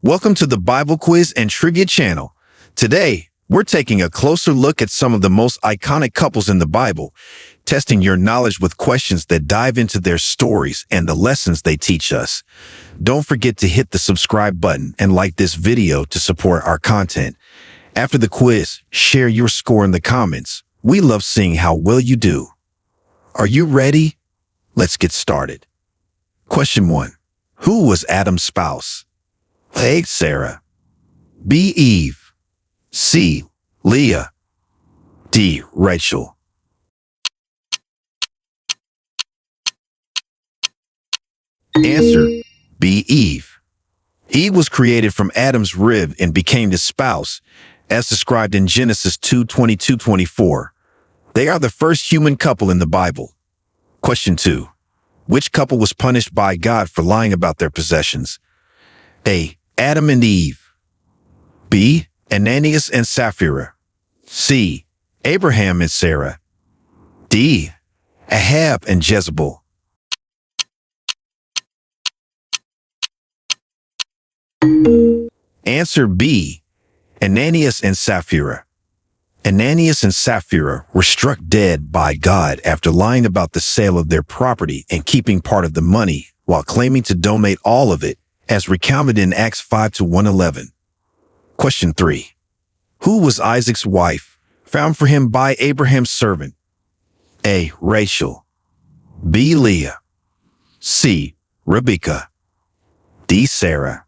Welcome to the Bible Quiz and Trivia channel. Today, we're taking a closer look at some of the most iconic couples in the Bible, testing your knowledge with questions that dive into their stories and the lessons they teach us. Don't forget to hit the subscribe button and like this video to support our content. After the quiz, share your score in the comments. We love seeing how well you do. Are you ready? Let's get started. Question 1. Who was Adam's spouse? A. Sarah. B. Eve. C. Leah. D. Rachel. Answer: B. Eve. Eve was created from Adam's rib and became his spouse, as described in Genesis 2:22-24. They are the first human couple in the Bible. Question 2. Which couple was punished by God for lying about their possessions? A. Adam and Eve. B. Ananias and Sapphira. C. Abraham and Sarah. D. Ahab and Jezebel. Answer: B. Ananias and Sapphira. Ananias and Sapphira were struck dead by God after lying about the sale of their property and keeping part of the money while claiming to donate all of it, as recounted in Acts 5:111. Question 3. Who was Isaac's wife, found for him by Abraham's servant? A. Rachel. B. Leah. C. Rebekah. D. Sarah.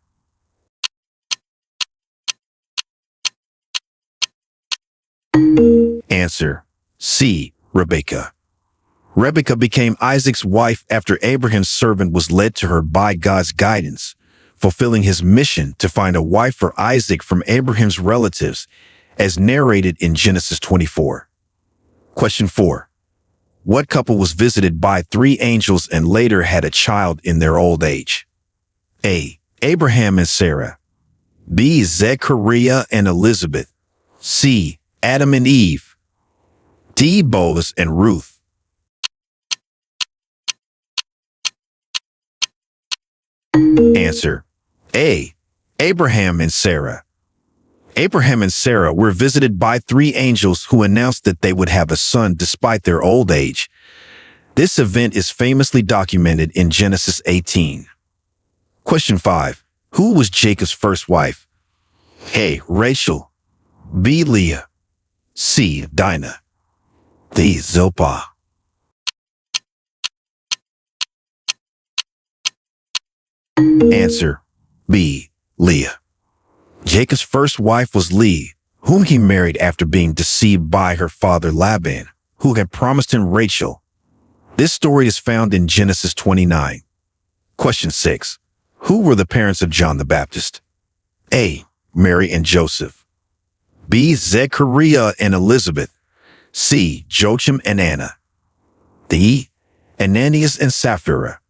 Answer: C. Rebekah. Rebekah became Isaac's wife after Abraham's servant was led to her by God's guidance, fulfilling his mission to find a wife for Isaac from Abraham's relatives, as narrated in Genesis 24. Question 4. What couple was visited by 3 angels and later had a child in their old age? A. Abraham and Sarah. B. Zechariah and Elizabeth. C. Adam and Eve. D. Boaz and Ruth. Answer: A. Abraham and Sarah. Abraham and Sarah were visited by 3 angels who announced that they would have a son despite their old age. This event is famously documented in Genesis 18. Question 5. Who was Jacob's first wife? A. Rachel. B. Leah. C. Dinah. D. Zilpah. Answer: B. Leah. Jacob's first wife was Leah, whom he married after being deceived by her father Laban, who had promised him Rachel. This story is found in Genesis 29. Question 6. Who were the parents of John the Baptist? A. Mary and Joseph. B. Zechariah and Elizabeth. C. Joachim and Anna. D. Ananias and Sapphira.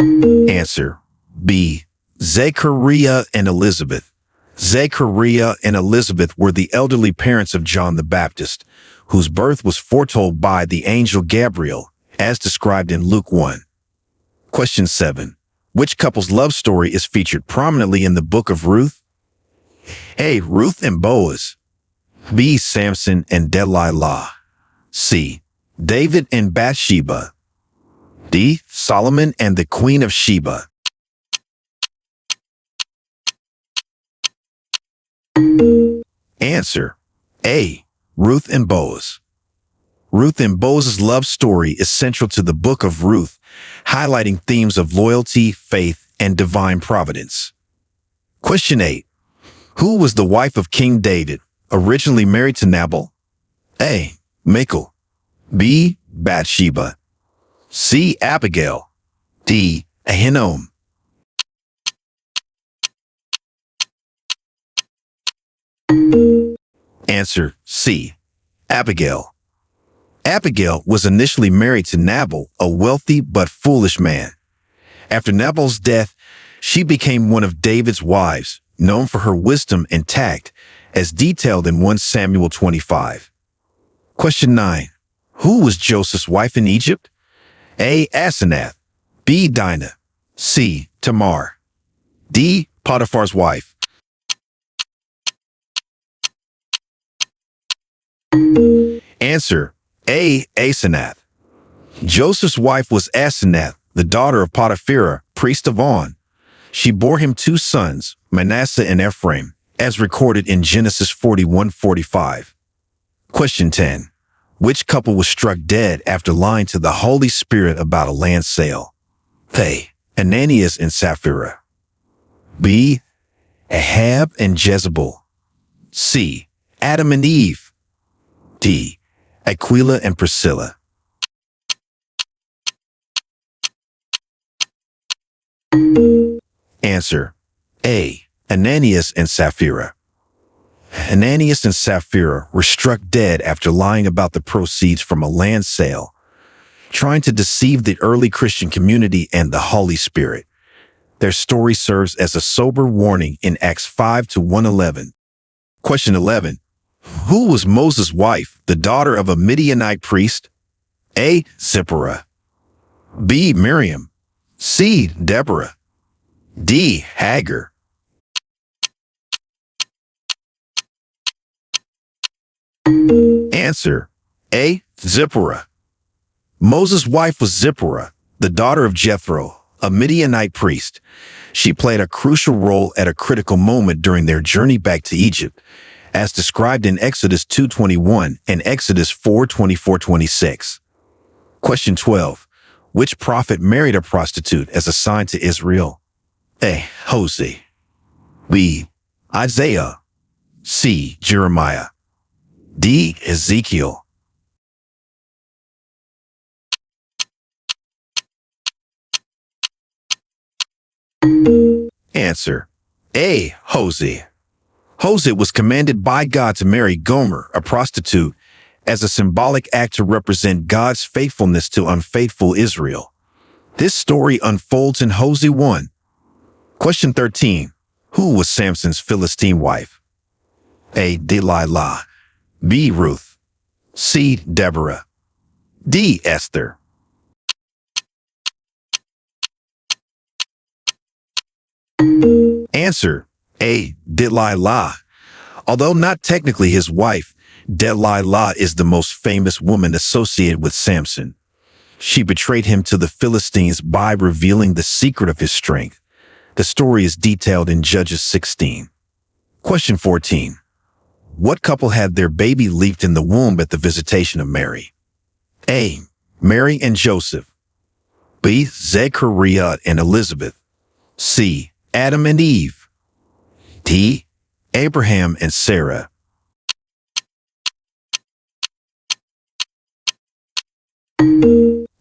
Answer: B. Zechariah and Elizabeth. Zechariah and Elizabeth were the elderly parents of John the Baptist, whose birth was foretold by the angel Gabriel, as described in Luke 1. Question 7. Which couple's love story is featured prominently in the book of Ruth? A. Ruth and Boaz. B. Samson and Delilah. C. David and Bathsheba. D. Solomon and the Queen of Sheba. Answer: A. Ruth and Boaz. Ruth and Boaz's love story is central to the book of Ruth, highlighting themes of loyalty, faith, and divine providence. Question 8. Who was the wife of King David, originally married to Nabal? A. Michal. B. Bathsheba. C. Abigail. D. Ahinoam. Answer: C. Abigail. Abigail was initially married to Nabal, a wealthy but foolish man. After Nabal's death, she became one of David's wives, known for her wisdom and tact, as detailed in 1 Samuel 25. Question 9. Who was Joseph's wife in Egypt? A. Asenath. B. Dinah. C. Tamar. D. Potiphar's wife. Answer A. Asenath. Joseph's wife was Asenath, the daughter of Potiphar, priest of On. She bore him two sons, Manasseh and Ephraim, as recorded in Genesis 41:45. Question 10. Which couple was struck dead after lying to the Holy Spirit about a land sale? A. Ananias and Sapphira. B. Ahab and Jezebel. C. Adam and Eve. D. Aquila and Priscilla. Answer A. Ananias and Sapphira. Ananias and Sapphira were struck dead after lying about the proceeds from a land sale, trying to deceive the early Christian community and the Holy Spirit. Their story serves as a sober warning in Acts 5-111. Question 11. Who was Moses' wife, the daughter of a Midianite priest? A. Zipporah. B. Miriam. C. Deborah. D. Hagar. Answer A. Zipporah. Moses' wife was Zipporah, the daughter of Jethro, a Midianite priest. She played a crucial role at a critical moment during their journey back to Egypt, as described in Exodus 2:21 and Exodus 4:24-26. Question 12. Which prophet married a prostitute as a sign to Israel? A. Hosea. B. Isaiah. C. Jeremiah. D. Ezekiel. Answer A. Hosea. Hosea was commanded by God to marry Gomer, a prostitute, as a symbolic act to represent God's faithfulness to unfaithful Israel. This story unfolds in Hosea 1. Question 13. Who was Samson's Philistine wife? A. Delilah. B. Ruth. C. Deborah. D. Esther. Answer A. Delilah. Although not technically his wife, Delilah is the most famous woman associated with Samson. She betrayed him to the Philistines by revealing the secret of his strength. The story is detailed in Judges 16. Question 14. What couple had their baby leaped in the womb at the visitation of Mary? A. Mary and Joseph. B. Zechariah and Elizabeth. C. Adam and Eve. D. Abraham and Sarah.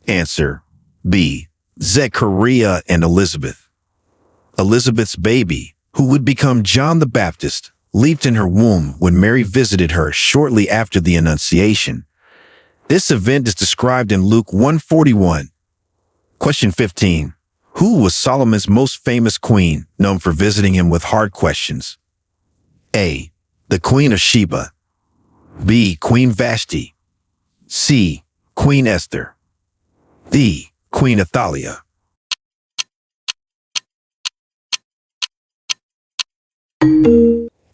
Answer B. Zechariah and Elizabeth. Elizabeth's baby, who would become John the Baptist, leaped in her womb when Mary visited her shortly after the Annunciation. This event is described in Luke 1:41. Question 15. Who was Solomon's most famous queen, known for visiting him with hard questions? A. The Queen of Sheba. B. Queen Vashti. C. Queen Esther. D. Queen Athaliah.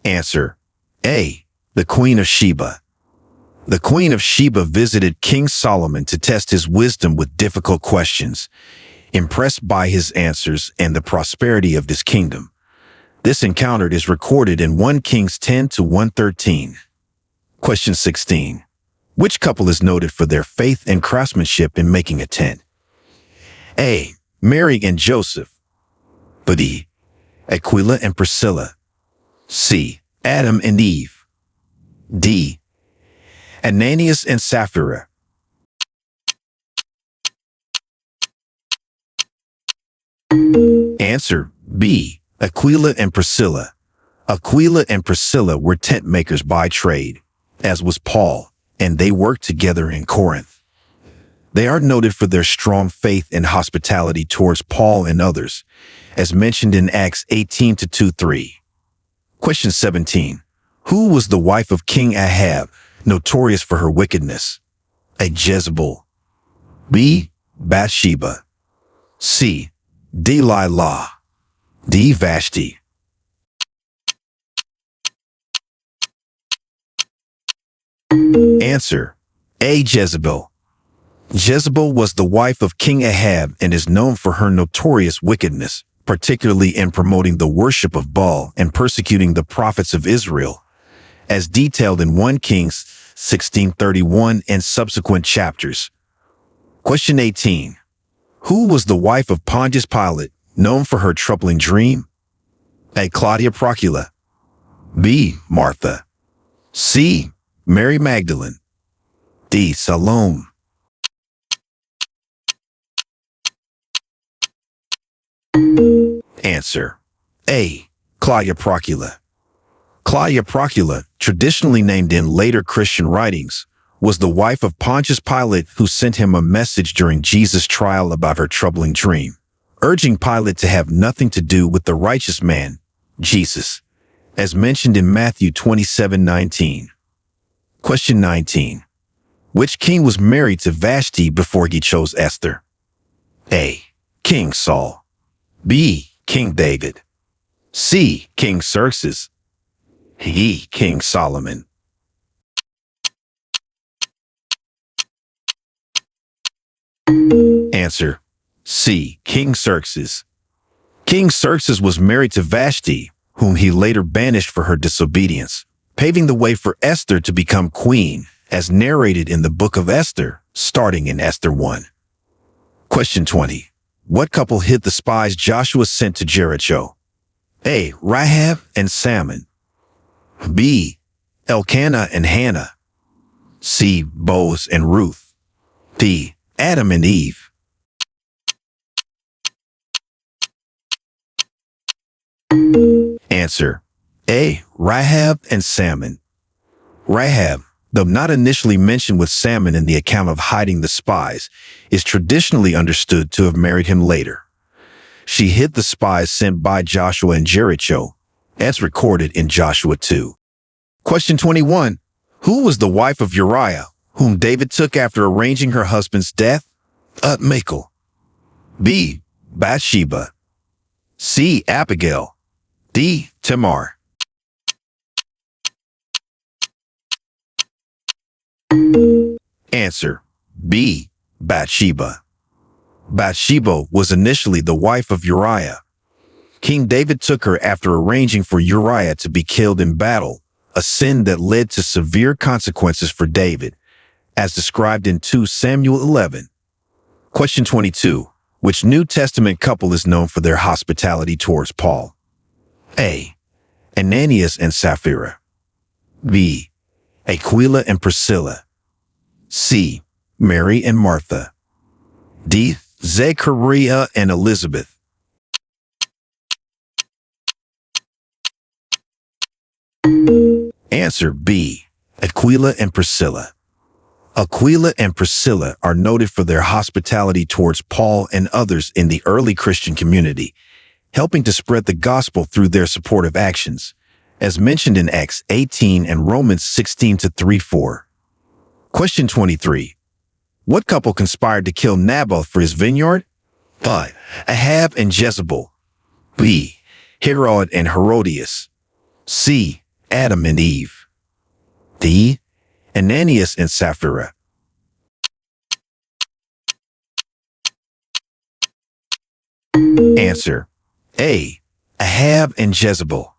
Answer A. The Queen of Sheba. The Queen of Sheba visited King Solomon to test his wisdom with difficult questions, impressed by his answers and the prosperity of his kingdom. This encounter is recorded in 1 Kings 10-113. Question 16. Which couple is noted for their faith and craftsmanship in making a tent? A. Mary and Joseph. B. Aquila and Priscilla. C. Adam and Eve. D. Ananias and Sapphira. Answer B. Aquila and Priscilla. Aquila and Priscilla were tent makers by trade, as was Paul, and they worked together in Corinth. They are noted for their strong faith and hospitality towards Paul and others, as mentioned in Acts 18-23. Question 17. Who was the wife of King Ahab, notorious for her wickedness? A. Jezebel. B. Bathsheba. C. Delilah. D. Vashti. Answer: A. Jezebel. Jezebel was the wife of King Ahab and is known for her notorious wickedness, particularly in promoting the worship of Baal and persecuting the prophets of Israel, as detailed in 1 Kings 16:31 and subsequent chapters. Question 18. Who was the wife of Pontius Pilate, known for her troubling dream? A. Claudia Procula. B. Martha. C. Mary Magdalene. D. Salome. Answer: A. Claudia Procula. Claudia Procula, traditionally named in later Christian writings, was the wife of Pontius Pilate, who sent him a message during Jesus' trial about her troubling dream, urging Pilate to have nothing to do with the righteous man, Jesus, as mentioned in Matthew 27:19. Question 19. Which king was married to Vashti before he chose Esther? A. King Saul. B. King David. C. King Xerxes. D. King Solomon. Answer: C. King Xerxes. King Xerxes was married to Vashti, whom he later banished for her disobedience, paving the way for Esther to become queen, as narrated in the book of Esther, starting in Esther 1. Question 20. What couple hid the spies Joshua sent to Jericho? A. Rahab and Salmon. B. Elkanah and Hannah. C. Boaz and Ruth. D. Adam and Eve. Answer: A. Rahab and Salmon. Rahab, though not initially mentioned with Salmon in the account of hiding the spies, is traditionally understood to have married him later. She hid the spies sent by Joshua in Jericho, as recorded in Joshua 2. Question 21. Who was the wife of Uriah, whom David took after arranging her husband's death? A. Michal. B. Bathsheba. C. Abigail. D. Tamar. Answer: B. Bathsheba. Bathsheba was initially the wife of Uriah. King David took her after arranging for Uriah to be killed in battle, a sin that led to severe consequences for David, as described in 2 Samuel 11. Question 22. Which New Testament couple is known for their hospitality towards Paul? A. Ananias and Sapphira. B. Aquila and Priscilla. C. Mary and Martha. D. Zechariah and Elizabeth. Answer: B. Aquila and Priscilla. Aquila and Priscilla are noted for their hospitality towards Paul and others in the early Christian community, helping to spread the gospel through their supportive actions, as mentioned in Acts 18 and Romans 16:3-4. Question 23. What couple conspired to kill Naboth for his vineyard? A. Ahab and Jezebel. B. Herod and Herodias. C. Adam and Eve. D. Ananias and Sapphira. Answer: A. Ahab and Jezebel.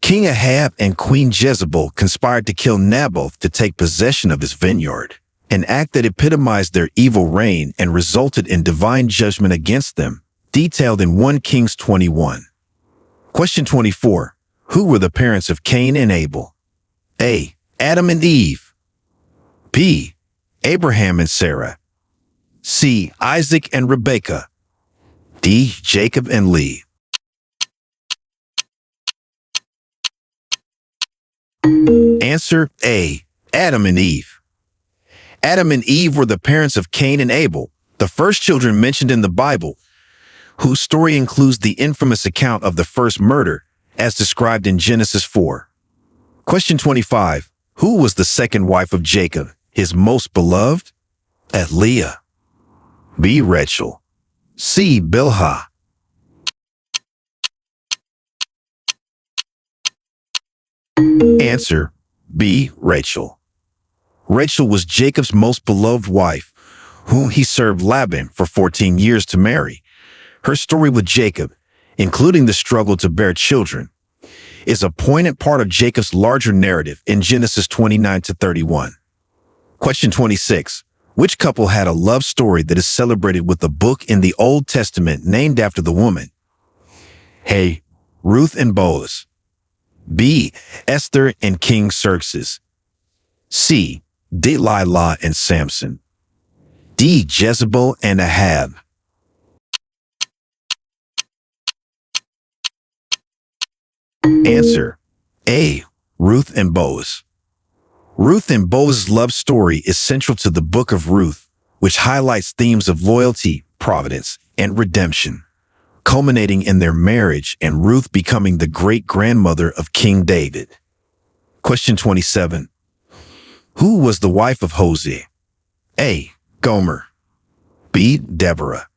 King Ahab and Queen Jezebel conspired to kill Naboth to take possession of his vineyard, an act that epitomized their evil reign and resulted in divine judgment against them, detailed in 1 Kings 21. Question 24. Who were the parents of Cain and Abel? A. Adam and Eve. B. Abraham and Sarah. C. Isaac and Rebekah. D. Jacob and Leah. Answer: A. Adam and Eve. Adam and Eve were the parents of Cain and Abel, the first children mentioned in the Bible, whose story includes the infamous account of the first murder, as described in Genesis 4. Question 25. Who was the second wife of Jacob, his most beloved? A. Leah. B. Rachel. C. Bilhah. Answer B. Rachel. Rachel was Jacob's most beloved wife, whom he served Laban for 14 years to marry. Her story with Jacob, including the struggle to bear children, is a poignant part of Jacob's larger narrative in Genesis 29 to 31. Question 26. Which couple had a love story that is celebrated with a book in the Old Testament named after the woman? A. Ruth and Boaz. B. Esther and King Xerxes. C. Delilah and Samson. D. Jezebel and Ahab. Answer A. Ruth and Boaz. Ruth and Boaz's love story is central to the book of Ruth, which highlights themes of loyalty, providence, and redemption, culminating in their marriage and Ruth becoming the great-grandmother of King David. Question 27. Who was the wife of Hosea? A. Gomer. B. Deborah.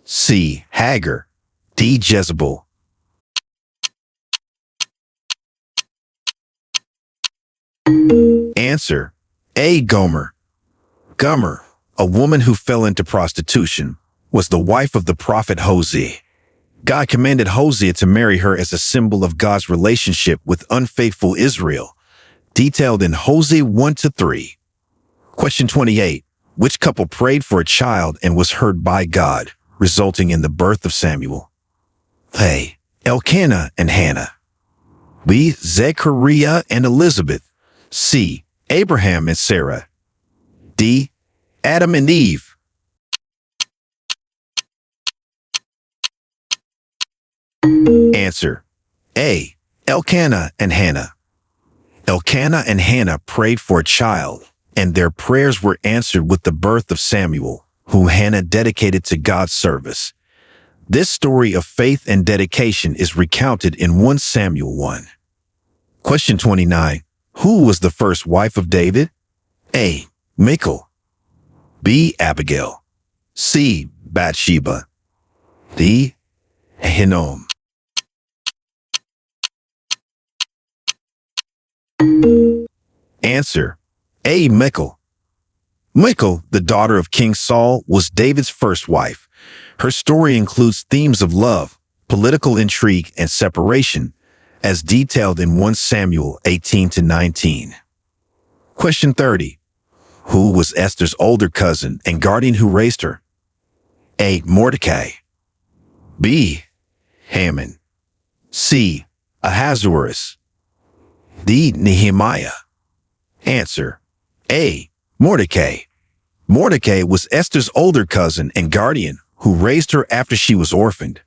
C. Hagar. D. Jezebel. Answer A. Gomer. Gomer, a woman who fell into prostitution, was the wife of the prophet Hosea. God commanded Hosea to marry her as a symbol of God's relationship with unfaithful Israel, detailed in Hosea 1 to 3. Question 28. Which couple prayed for a child and was heard by God, resulting in the birth of Samuel? A. Elkanah and Hannah. B. Zechariah and Elizabeth. C. Abraham and Sarah. D. Adam and Eve. Answer A. Elkanah and Hannah. Elkanah and Hannah prayed for a child, and their prayers were answered with the birth of Samuel, whom Hannah dedicated to God's service. This story of faith and dedication is recounted in 1 Samuel 1. Question 29. Who was the first wife of David? A. Michal. B. Abigail. C. Bathsheba. D. Hinnom. Answer A. Michal. Michal, the daughter of King Saul, was David's first wife. Her story includes themes of love, political intrigue, and separation, as detailed in 1 Samuel 18 to 19. Question 30. Who was Esther's older cousin and guardian who raised her? A. Mordecai. B. Haman. C. Ahasuerus. D. Nehemiah. Answer A. Mordecai. Mordecai was Esther's older cousin and guardian who raised her after she was orphaned.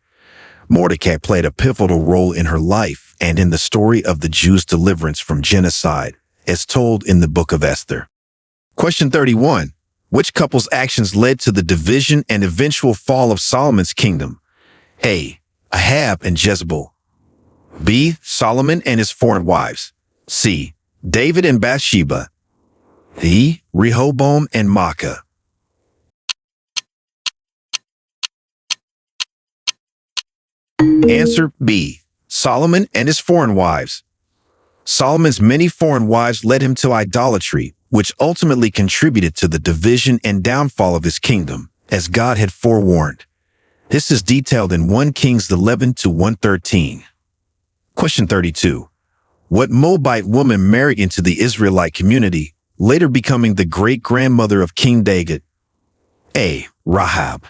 Mordecai played a pivotal role in her life and in the story of the Jews' deliverance from genocide, as told in the book of Esther. Question 31. Which couple's actions led to the division and eventual fall of Solomon's kingdom? A. Ahab and Jezebel. B. Solomon and his foreign wives. C. David and Bathsheba. D. Rehoboam and Maacah. Answer B. Solomon and his foreign wives. Solomon's many foreign wives led him to idolatry, which ultimately contributed to the division and downfall of his kingdom, as God had forewarned. This is detailed in 1 Kings 11 to 113. Question 32. What Moabite woman married into the Israelite community, later becoming the great-grandmother of King David? A. Rahab.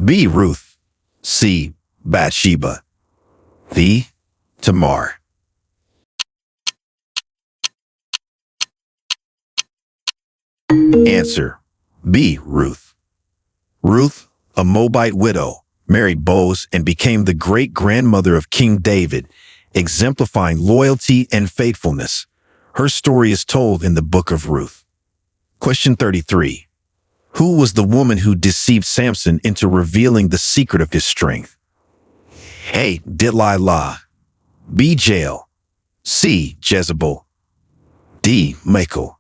B. Ruth. C. Bathsheba. D. Tamar. Answer B. Ruth. Ruth, a Moabite widow, married Boaz and became the great-grandmother of King David, exemplifying loyalty and faithfulness. Her story is told in the book of Ruth. Question 33. Who was the woman who deceived Samson into revealing the secret of his strength? A. Delilah. B. Jael. C. Jezebel. D. Michal.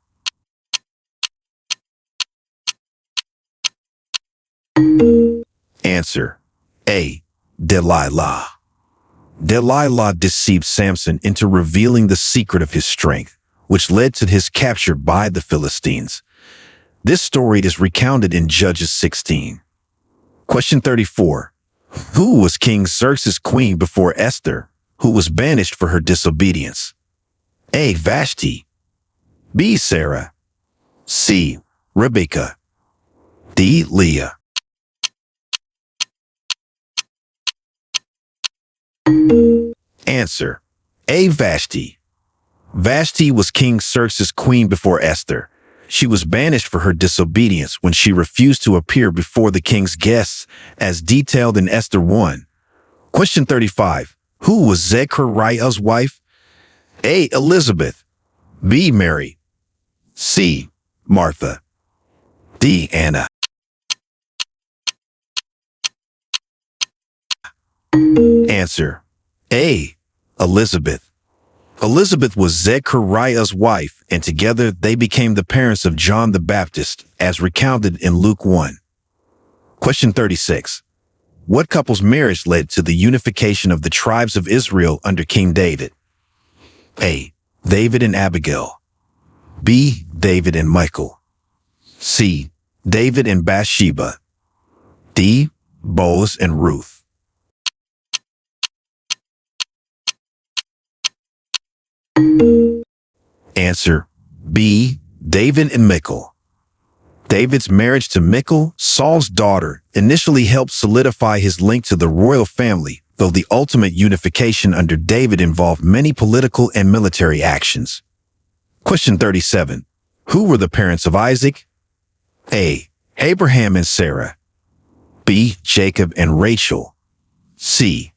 Answer: A. Delilah. Delilah deceived Samson into revealing the secret of his strength, which led to his capture by the Philistines. This story is recounted in Judges 16. Question 34. Who was King Xerxes' queen before Esther, who was banished for her disobedience? A. Vashti. B. Sarah. C. Rebekah. D. Leah. Answer: A. Vashti. Vashti was King Xerxes' queen before Esther. She was banished for her disobedience when she refused to appear before the king's guests, as detailed in Esther 1. Question 35. Who was Zechariah's wife? A. Elizabeth. B. Mary. C. Martha. D. Anna. Answer: A. Elizabeth. Elizabeth was Zechariah's wife, and together they became the parents of John the Baptist, as recounted in Luke 1. Question 36. What couple's marriage led to the unification of the tribes of Israel under King David? A. David and Abigail. B. David and Michal. C. David and Bathsheba. D. Boaz and Ruth. Answer: B. David and Michal. David's marriage to Michal, Saul's daughter, initially helped solidify his link to the royal family, though the ultimate unification under David involved many political and military actions. Question 37. Who were the parents of Isaac? A. Abraham and Sarah. B. Jacob and Rachel. C.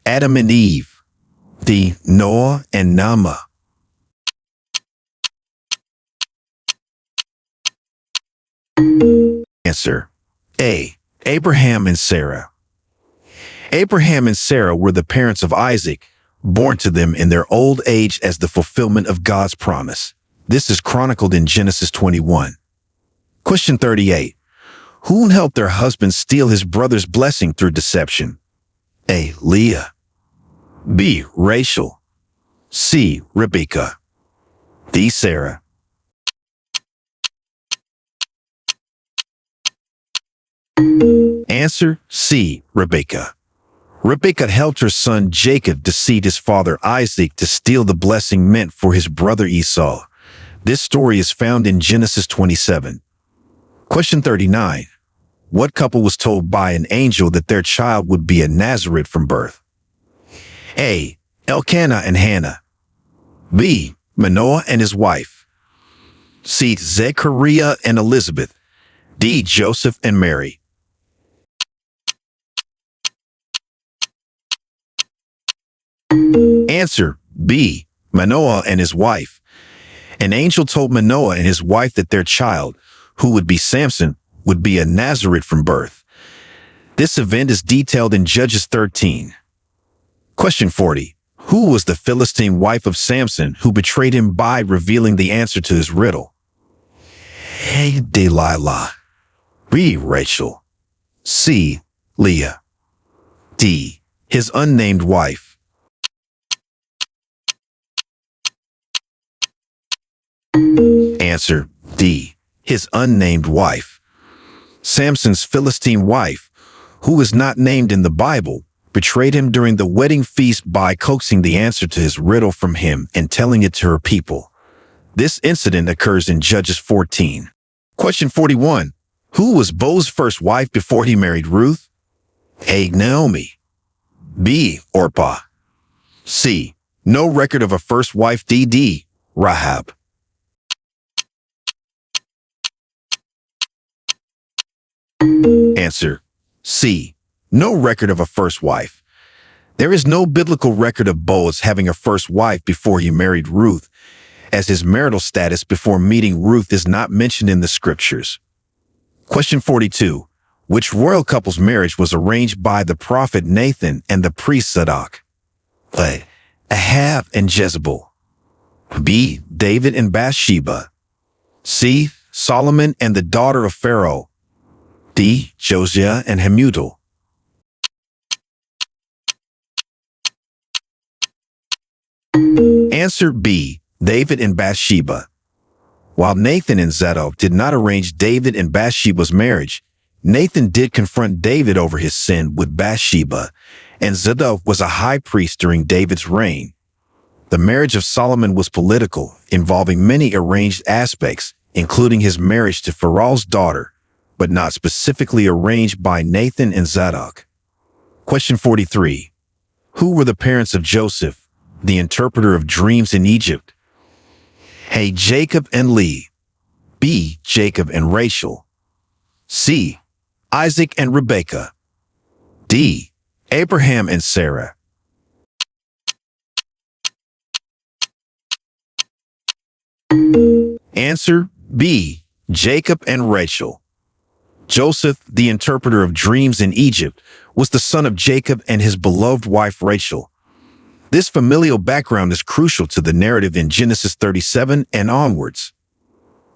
Adam and Eve. D. Noah and Naamah. Answer: A. Abraham and Sarah. Abraham and Sarah were the parents of Isaac, born to them in their old age as the fulfillment of God's promise. This is chronicled in Genesis 21. Question 38. Who helped their husband steal his brother's blessing through deception? A. Leah. B. Rachel. C. Rebekah. D. Sarah. Answer: C. Rebekah. Rebekah helped her son Jacob deceive his father Isaac to steal the blessing meant for his brother Esau. This story is found in Genesis 27. Question 39. What couple was told by an angel that their child would be a Nazarite from birth? A. Elkanah and Hannah. B. Manoah and his wife. C. Zechariah and Elizabeth. D. Joseph and Mary. Answer: B. Manoah and his wife. An angel told Manoah and his wife that their child, who would be Samson, would be a Nazarite from birth. This event is detailed in Judges 13. Question 40. Who was the Philistine wife of Samson who betrayed him by revealing the answer to his riddle? A. Delilah. B. Rachel. C. Leah. D. His unnamed wife. Answer: D. His unnamed wife. Samson's Philistine wife, who is not named in the Bible, betrayed him during the wedding feast by coaxing the answer to his riddle from him and telling it to her people. This incident occurs in Judges 14. Question 41. Who was Boaz's first wife before he married Ruth? A. Naomi. B. Orpah. C. No record of a first wife. D. Rahab. Answer: C. No record of a first wife. There is no biblical record of Boaz having a first wife before he married Ruth, as his marital status before meeting Ruth is not mentioned in the scriptures. Question 42. Which royal couple's marriage was arranged by the prophet Nathan and the priest Zadok? A. Ahab and Jezebel. B. David and Bathsheba. C. Solomon and the daughter of Pharaoh. D. Josiah and Hamutal. Answer B. David and Bathsheba. While Nathan and Zadok did not arrange David and Bathsheba's marriage, Nathan did confront David over his sin with Bathsheba, and Zadok was a high priest during David's reign. The marriage of Solomon was political, involving many arranged aspects, including his marriage to Pharaoh's daughter, but not specifically arranged by Nathan and Zadok. Question 43. Who were the parents of Joseph, the interpreter of dreams in Egypt? A. Jacob and Leah. B. Jacob and Rachel. C. Isaac and Rebekah. D. Abraham and Sarah. Answer B. Jacob and Rachel. Joseph, the interpreter of dreams in Egypt, was the son of Jacob and his beloved wife Rachel. This familial background is crucial to the narrative in Genesis 37 and onwards.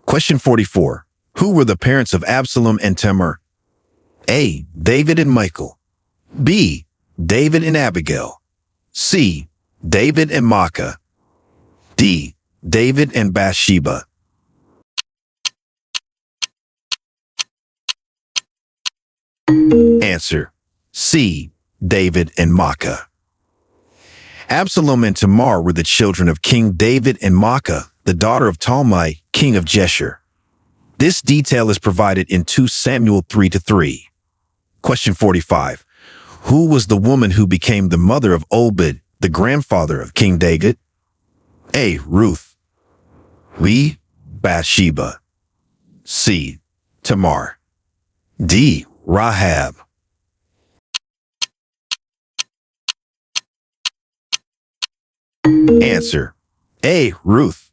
Question 44. Who were the parents of Absalom and Tamar? A. David and Michal. B. David and Abigail. C. David and Maacah. D. David and Bathsheba. Answer C. David and Maacah. Absalom and Tamar were the children of King David and Maacah, the daughter of Talmai, king of Geshur. This detail is provided in 2 Samuel 3-3. Question 45. Who was the woman who became the mother of Obed, the grandfather of King David? A. Ruth. B. Bathsheba. C. Tamar. D. Rahab. Answer A. Ruth.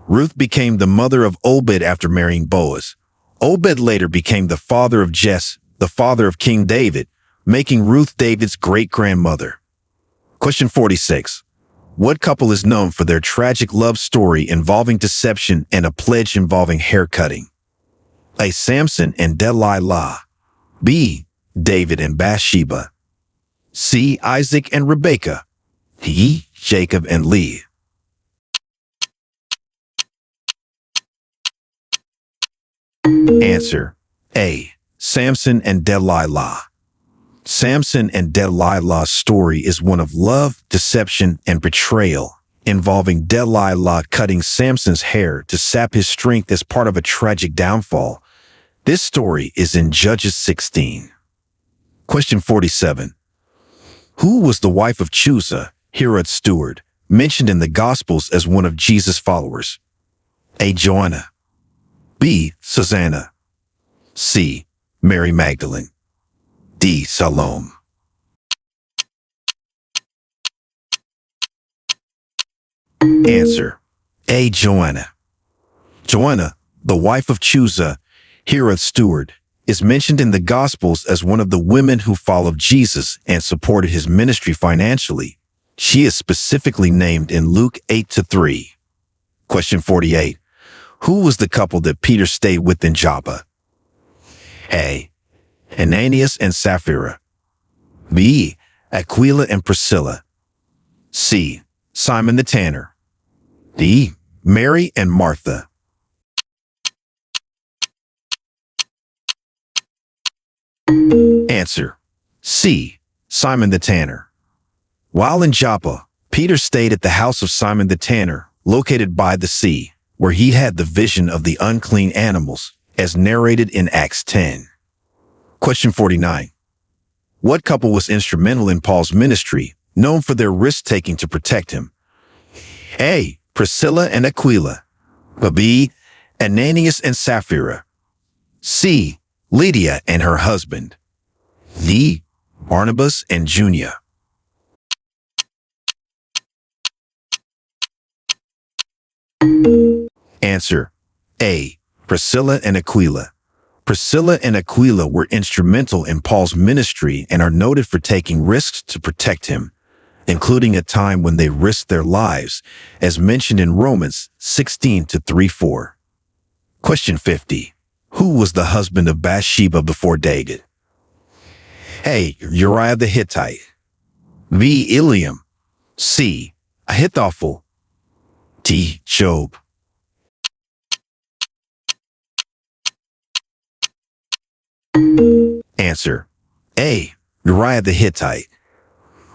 Ruth became the mother of Obed after marrying Boaz. Obed later became the father of Jesse, the father of King David, making Ruth David's great-grandmother. Question 46. What couple is known for their tragic love story involving deception and a pledge involving haircutting? A. Samson and Delilah. B. David and Bathsheba. C. Isaac and Rebekah. D. Jacob and Leah. Answer A. Samson and Delilah. Samson and Delilah's story is one of love, deception, and betrayal, involving Delilah cutting Samson's hair to sap his strength as part of a tragic downfall. This story is in Judges 16. Question 47. Who was the wife of Chusa, Herod's steward, mentioned in the Gospels as one of Jesus' followers? A. Joanna. B. Susanna. C. Mary Magdalene. D. Salome. Answer A. Joanna. Joanna, the wife of Chusa, Herod's steward, is mentioned in the Gospels as one of the women who followed Jesus and supported his ministry financially. She is specifically named in Luke 8-3. Question 48. Who was the couple that Peter stayed with in Joppa? A. Ananias and Sapphira. B. Aquila and Priscilla. C. Simon the Tanner. D. Mary and Martha. Answer C. Simon the Tanner. While in Joppa, Peter stayed at the house of Simon the Tanner, located by the sea, where he had the vision of the unclean animals, as narrated in Acts 10. Question 49. What couple was instrumental in Paul's ministry, known for their risk-taking to protect him? A. Priscilla and Aquila. B. Ananias and Sapphira. C. Lydia and her husband. D. Barnabas and Junia. Answer A. Priscilla and Aquila. Priscilla and Aquila were instrumental in Paul's ministry and are noted for taking risks to protect him, including a time when they risked their lives, as mentioned in Romans 16-3-4. Question 50. Who was the husband of Bathsheba before David? A. Uriah the Hittite. B. Eliam. C. Ahithophel. D. Job. Answer: A. Uriah the Hittite.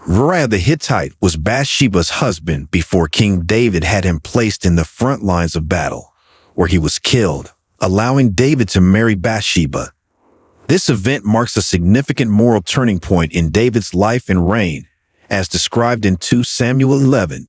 Uriah the Hittite was Bathsheba's husband before King David had him placed in the front lines of battle, where he was killed, allowing David to marry Bathsheba. This event marks a significant moral turning point in David's life and reign, as described in 2 Samuel 11.